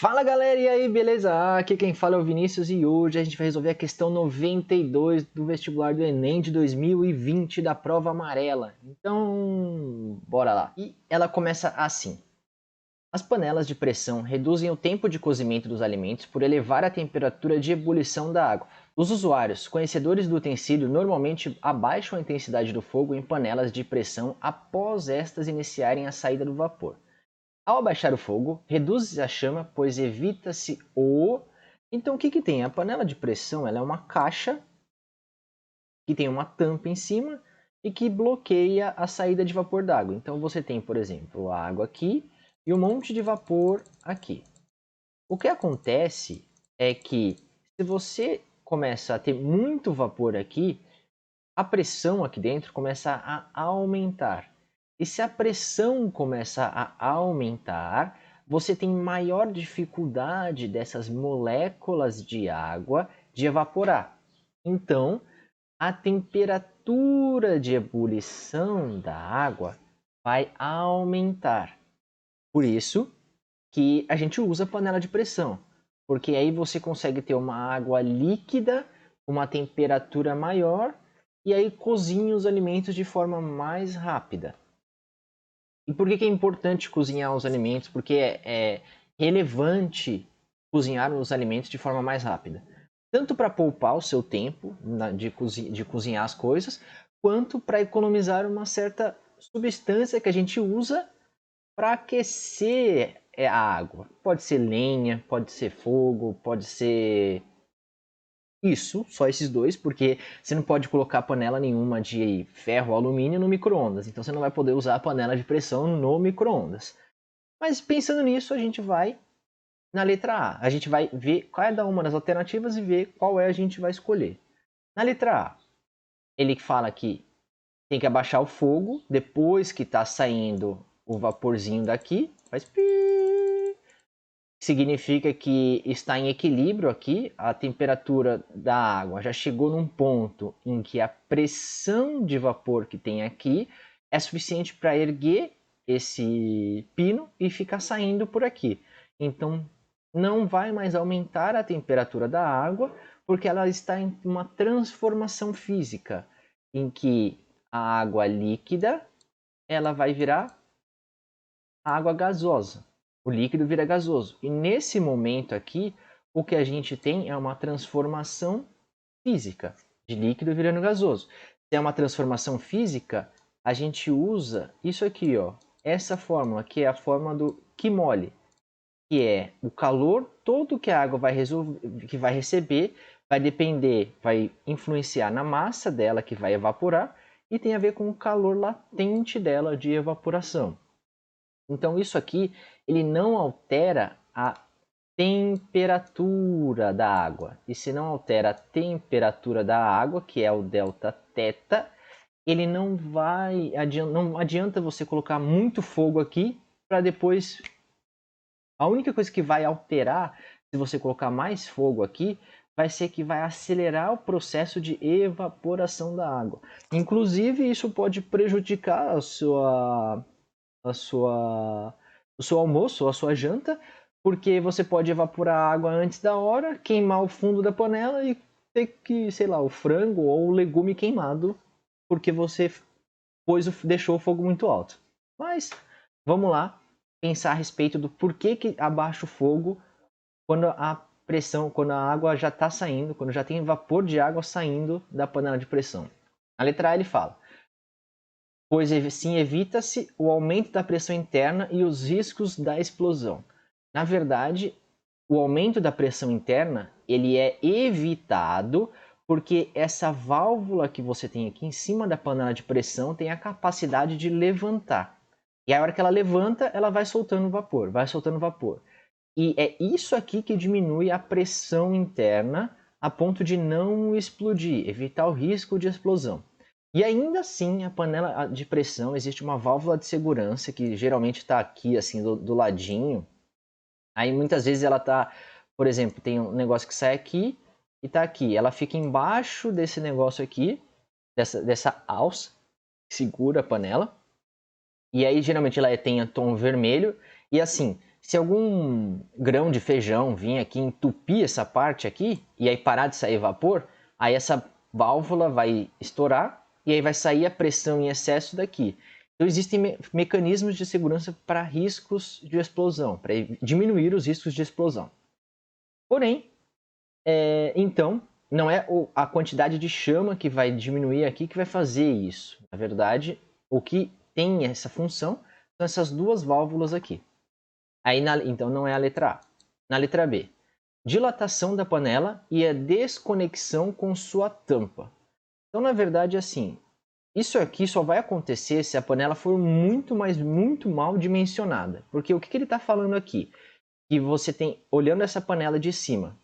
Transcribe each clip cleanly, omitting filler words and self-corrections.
Fala galera, e aí, beleza? Aqui quem fala é o Vinícius e hoje a gente vai resolver a questão 92 do vestibular do Enem de 2020 da prova amarela. Então, bora lá. E ela começa assim. As panelas de pressão reduzem o tempo de cozimento dos alimentos por elevar a temperatura de ebulição da água. Os usuários, conhecedores do utensílio, normalmente abaixam a intensidade do fogo em panelas de pressão após estas iniciarem a saída do vapor. Ao abaixar o fogo, reduz-se a chama, pois evita-se o... Então, o que que tem? A panela de pressão ela é uma caixa que tem uma tampa em cima e que bloqueia a saída de vapor d'água. Então, você tem, por exemplo, a água aqui e um monte de vapor aqui. O que acontece é que se você começa a ter muito vapor aqui, a pressão aqui dentro começa a aumentar. E se a pressão começa a aumentar, você tem maior dificuldade dessas moléculas de água de evaporar. Então, a temperatura de ebulição da água vai aumentar. Por isso que a gente usa panela de pressão, porque aí você consegue ter uma água líquida, uma temperatura maior e aí cozinha os alimentos de forma mais rápida. E por que é importante cozinhar os alimentos? Porque é relevante cozinhar os alimentos de forma mais rápida. Tanto para poupar o seu tempo de cozinhar as coisas, quanto para economizar uma certa substância que a gente usa para aquecer a água. Pode ser lenha, pode ser fogo, pode ser isso, só esses dois, porque você não pode colocar panela nenhuma de ferro ou alumínio no micro-ondas. Então você não vai poder usar a panela de pressão no micro-ondas. Mas pensando nisso, a gente vai na letra A. A gente vai ver cada uma das alternativas e ver qual a gente vai escolher. Na letra A, ele fala que tem que abaixar o fogo depois que está saindo o vaporzinho daqui. Faz pi. Significa que está em equilíbrio aqui, a temperatura da água já chegou num ponto em que a pressão de vapor que tem aqui é suficiente para erguer esse pino e ficar saindo por aqui. Então não vai mais aumentar a temperatura da água, porque ela está em uma transformação física, em que a água líquida ela vai virar água gasosa. O líquido vira gasoso. E nesse momento aqui, o que a gente tem é uma transformação física de líquido virando gasoso. Se é uma transformação física, a gente usa isso aqui, ó, essa fórmula, que é a fórmula do Kmol, que é o calor todo que a água que vai receber, vai depender, vai influenciar na massa dela que vai evaporar e tem a ver com o calor latente dela de evaporação. Então isso aqui, ele não altera a temperatura da água. E se não altera a temperatura da água, que é o delta θ, ele não adianta você colocar muito fogo aqui para depois... A única coisa que vai alterar, se você colocar mais fogo aqui, vai ser que vai acelerar o processo de evaporação da água. Inclusive, isso pode prejudicar a sua, o seu almoço ou a sua janta, porque você pode evaporar a água antes da hora, queimar o fundo da panela e ter que, sei lá, o frango ou o legume queimado, porque você deixou o fogo muito alto. Mas vamos lá pensar a respeito do porquê que abaixa o fogo quando a pressão, quando a água já está saindo, quando já tem vapor de água saindo da panela de pressão. A letra A ele fala: pois assim evita-se o aumento da pressão interna e os riscos da explosão. Na verdade, o aumento da pressão interna ele é evitado porque essa válvula que você tem aqui em cima da panela de pressão tem a capacidade de levantar. E a hora que ela levanta, ela vai soltando vapor, vai soltando vapor. E é isso aqui que diminui a pressão interna a ponto de não explodir, evitar o risco de explosão. E ainda assim, a panela de pressão, existe uma válvula de segurança que geralmente está aqui, assim, do ladinho. Aí muitas vezes ela está, por exemplo, tem um negócio que sai aqui e está aqui. Ela fica embaixo desse negócio aqui, dessa alça que segura a panela. E aí geralmente ela tem tom vermelho. E assim, se algum grão de feijão vir aqui entupir essa parte aqui, e aí parar de sair vapor, aí essa válvula vai estourar, e aí vai sair a pressão em excesso daqui. Então existem mecanismos de segurança para riscos de explosão, para diminuir os riscos de explosão. Porém, então, não é a quantidade de chama que vai diminuir aqui que vai fazer isso. Na verdade, o que tem essa função são essas duas válvulas aqui. Aí, então, não é a letra A. Na letra B, dilatação da panela e a desconexão com sua tampa. Então, na verdade, assim, isso aqui só vai acontecer se a panela for muito mal dimensionada. Porque o que ele está falando aqui? Que você tem, olhando essa panela de cima,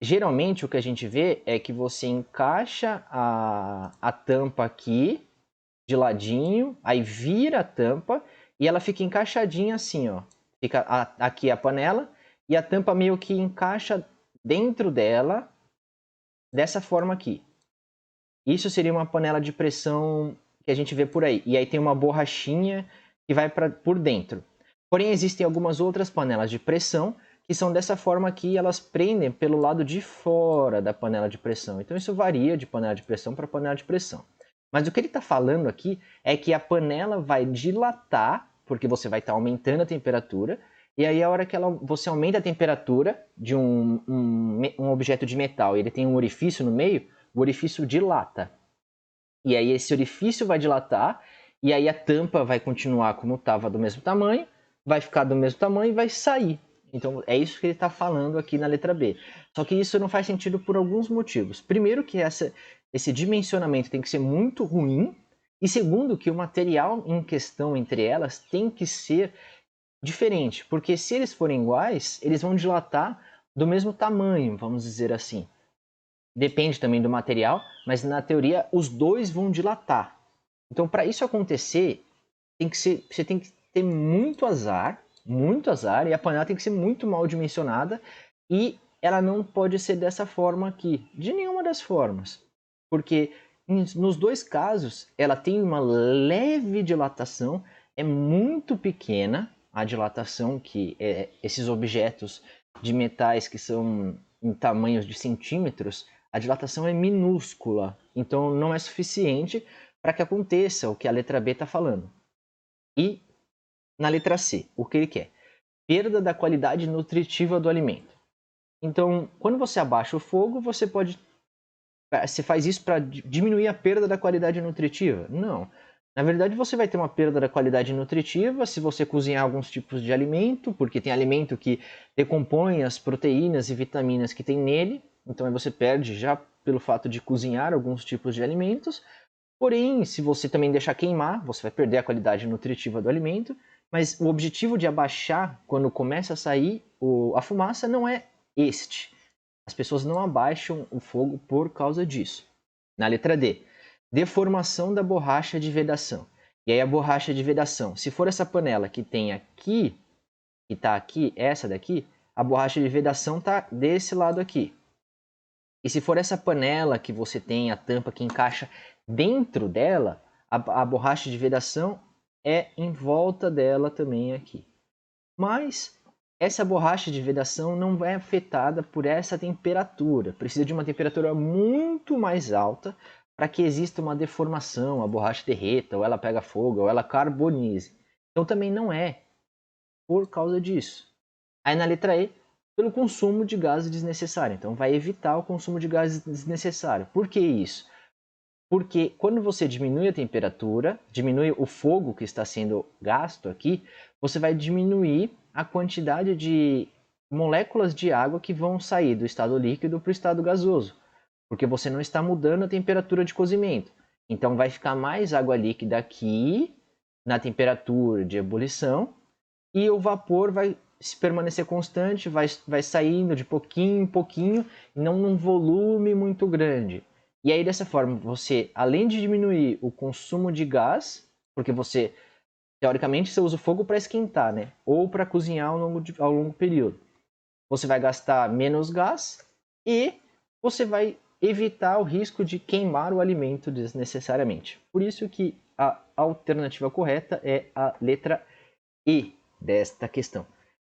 geralmente o que a gente vê é que você encaixa a tampa aqui, de ladinho, aí vira a tampa e ela fica encaixadinha assim, ó. Fica aqui a panela e a tampa meio que encaixa dentro dela, dessa forma aqui. Isso seria uma panela de pressão que a gente vê por aí. E aí tem uma borrachinha que vai por dentro. Porém, existem algumas outras panelas de pressão que são dessa forma aqui, elas prendem pelo lado de fora da panela de pressão. Então isso varia de panela de pressão para panela de pressão. Mas o que ele está falando aqui é que a panela vai dilatar, porque você vai estar aumentando a temperatura, e aí a hora que você aumenta a temperatura de um objeto de metal e ele tem um orifício no meio, o orifício dilata. E aí esse orifício vai dilatar, e aí a tampa vai continuar como estava do mesmo tamanho, vai ficar do mesmo tamanho e vai sair. Então é isso que ele está falando aqui na letra B. Só que isso não faz sentido por alguns motivos. Primeiro que esse dimensionamento tem que ser muito ruim, e segundo que o material em questão entre elas tem que ser diferente, porque se eles forem iguais, eles vão dilatar do mesmo tamanho, vamos dizer assim. Depende também do material, mas na teoria os dois vão dilatar. Então, para isso acontecer, você tem que ter muito azar, e a panela tem que ser muito mal dimensionada, e ela não pode ser dessa forma aqui, de nenhuma das formas. Porque nos dois casos, ela tem uma leve dilatação, é muito pequena a dilatação que esses objetos de metais que são em tamanhos de centímetros, a dilatação é minúscula, então não é suficiente para que aconteça o que a letra B está falando. E na letra C, o que ele quer? Perda da qualidade nutritiva do alimento. Então, quando você abaixa o fogo, você faz isso para diminuir a perda da qualidade nutritiva? Não. Na verdade, você vai ter uma perda da qualidade nutritiva se você cozinhar alguns tipos de alimento, porque tem alimento que decompõe as proteínas e vitaminas que tem nele, então aí você perde já pelo fato de cozinhar alguns tipos de alimentos. Porém, se você também deixar queimar, você vai perder a qualidade nutritiva do alimento, mas o objetivo de abaixar quando começa a sair a fumaça não é este. As pessoas não abaixam o fogo por causa disso. Na letra D, deformação da borracha de vedação. E aí a borracha de vedação, se for essa panela que tem aqui, que está aqui, essa daqui, a borracha de vedação está desse lado aqui. E se for essa panela que você tem a tampa que encaixa dentro dela, a borracha de vedação é em volta dela também aqui. Mas essa borracha de vedação não é afetada por essa temperatura. Precisa de uma temperatura muito mais alta para que exista uma deformação, a borracha derreta, ou ela pega fogo, ou ela carbonize. Então também não é por causa disso. Aí na letra E, pelo consumo de gás desnecessário. Então vai evitar o consumo de gás desnecessário. Por que isso? Porque quando você diminui a temperatura, diminui o fogo que está sendo gasto aqui, você vai diminuir a quantidade de moléculas de água que vão sair do estado líquido para o estado gasoso, porque você não está mudando a temperatura de cozimento. Então vai ficar mais água líquida aqui na temperatura de ebulição e o vapor vai permanecer constante, vai saindo de pouquinho em pouquinho, não num volume muito grande. E aí dessa forma você, além de diminuir o consumo de gás, porque você teoricamente você usa o fogo para esquentar, né? Ou para cozinhar ao longo período. Você vai gastar menos gás e você vai evitar o risco de queimar o alimento desnecessariamente. Por isso que alternativa correta é a letra E desta questão.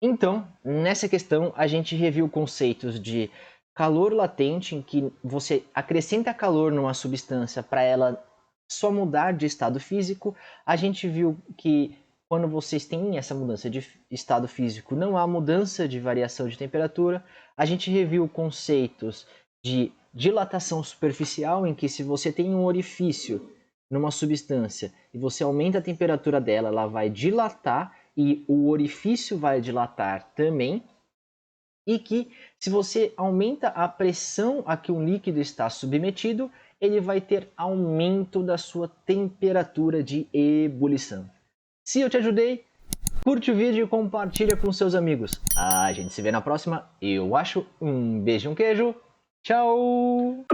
Então, nessa questão, a gente reviu conceitos de calor latente, em que você acrescenta calor numa substância para ela só mudar de estado físico. A gente viu que quando vocês têm essa mudança de estado físico, não há mudança de variação de temperatura. A gente reviu conceitos de dilatação superficial, em que se você tem um orifício numa substância e você aumenta a temperatura dela, ela vai dilatar e o orifício vai dilatar também. E que se você aumenta a pressão a que um líquido está submetido, ele vai ter aumento da sua temperatura de ebulição. Se eu te ajudei, curte o vídeo e compartilha com seus amigos. A gente se vê na próxima, eu acho. Um beijo e um queijo. Tchau!